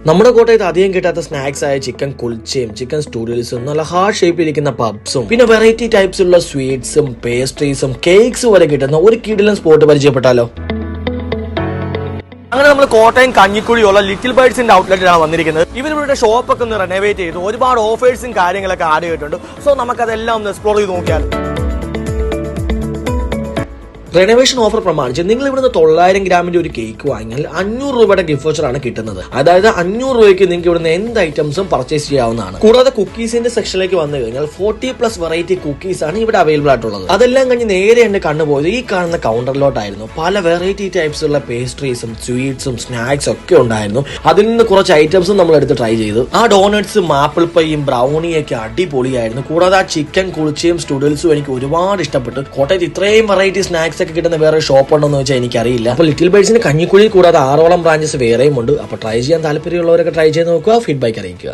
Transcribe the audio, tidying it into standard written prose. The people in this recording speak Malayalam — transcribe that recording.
നമ്മുടെ കോട്ടയത്ത് അധികം കിട്ടാത്ത സ്നാക്സ് ആയ ചിക്കൻ കുൽച്ചയും ചിക്കൻ സ്റ്റൂഡിൽസും നല്ല ഹാർഡ് ഷേപ്പിലിരിക്കുന്ന പബ്സും പിന്നെ വെറൈറ്റി ടൈപ്സ് ഉള്ള സ്വീറ്റ്സും പേസ്ട്രീസും കേക്ക്സ് വരെ കിട്ടുന്ന ഒരു കിടിലൻ സ്പോട്ട് പരിചയപ്പെട്ടാലോ? അങ്ങനെ നമ്മൾ കോട്ടയം കഞ്ഞിക്കുഴിയുള്ള ലിറ്റിൽ ബേർഡ്സിന്റെ ഔട്ട്ലെറ്റിലാണ് വന്നിരിക്കുന്നത്. ഇവരുടെ ഷോപ്പൊക്കെ ഒന്ന് റെനോവേറ്റ് ചെയ്തു, ഒരുപാട് ഓഫേഴ്സും കാര്യങ്ങളൊക്കെ ആഡ് ചെയ്തിട്ടുണ്ട്. സോ നമുക്കതെല്ലാം ഒന്ന് എക്സ്പ്ലോർ ചെയ്ത് നോക്കിയാൽ. റെനോവേഷൻ ഓഫർ പ്രമാണിച്ച് നിങ്ങൾ ഇവിടുന്ന് 900 ഗ്രാമിന്റെ ഒരു കേക്ക് വാങ്ങിയാൽ 500 രൂപയുടെ ഗിഫ്റ്റ് വൗച്ചർ ആണ് കിട്ടുന്നത്. അതായത് 500 രൂപയ്ക്ക് നിങ്ങൾക്ക് ഇവിടുന്ന് എന്ത് ഐറ്റംസും പർച്ചേസ് ചെയ്യാവുന്നതാണ്. കൂടാതെ കുക്കീസിന്റെ സെക്ഷനിലേക്ക് വന്നു കഴിഞ്ഞാൽ 40+ വെറൈറ്റി കുക്കീസ് ആണ് ഇവിടെ അവൈലബിൾ ആയിട്ടുള്ളത്. അതെല്ലാം കഴിഞ്ഞ് നേരെ എന്റെ കണ്ണു പോയത് ഈ കാണുന്ന കൗണ്ടറിലോട്ടായിരുന്നു. പല വെറൈറ്റി ടൈപ്സ് ഉള്ള പേസ്ട്രീസും സ്വീറ്റ്സും സ്നാക്സ് ഒക്കെ ഉണ്ടായിരുന്നു. അതിൽ നിന്ന് കുറച്ച് ഐറ്റംസും നമ്മൾ എടുത്ത് ട്രൈ ചെയ്തു. ആ ഡോണറ്റ്സും ആപ്പിൾ പൈയും ബ്രൗണിയൊക്കെ അടിപൊളിയായിരുന്നു. കൂടാതെ ആ ചിക്കൻ കുളിച്ചയും സ്റ്റുഡിൽസും എനിക്ക് ഒരുപാട് ഇഷ്ടപ്പെട്ടു. കോട്ടയത്ത് ഇത്രയും വെറൈറ്റി സ്നാക്സ് ഒക്കെ കിട്ടുന്ന വേറെ ഷോപ്പ് ഉണ്ടോ എന്ന് വെച്ചാൽ എനിക്കറിയില്ല. അപ്പോൾ ലിറ്റിൽ ബേർഡ്സിന് കഞ്ഞിക്കുഴി കൂടാതെ 6ഓളം ബ്രാഞ്ചസ് വേറെയും ഉണ്ട്. അപ്പോൾ ട്രൈ ചെയ്യാൻ താല്പര്യമുള്ളവരൊക്കെ ട്രൈ ചെയ്ത് നോക്കുക, ഫീഡ്ബാക്ക് അറിയിക്കുക.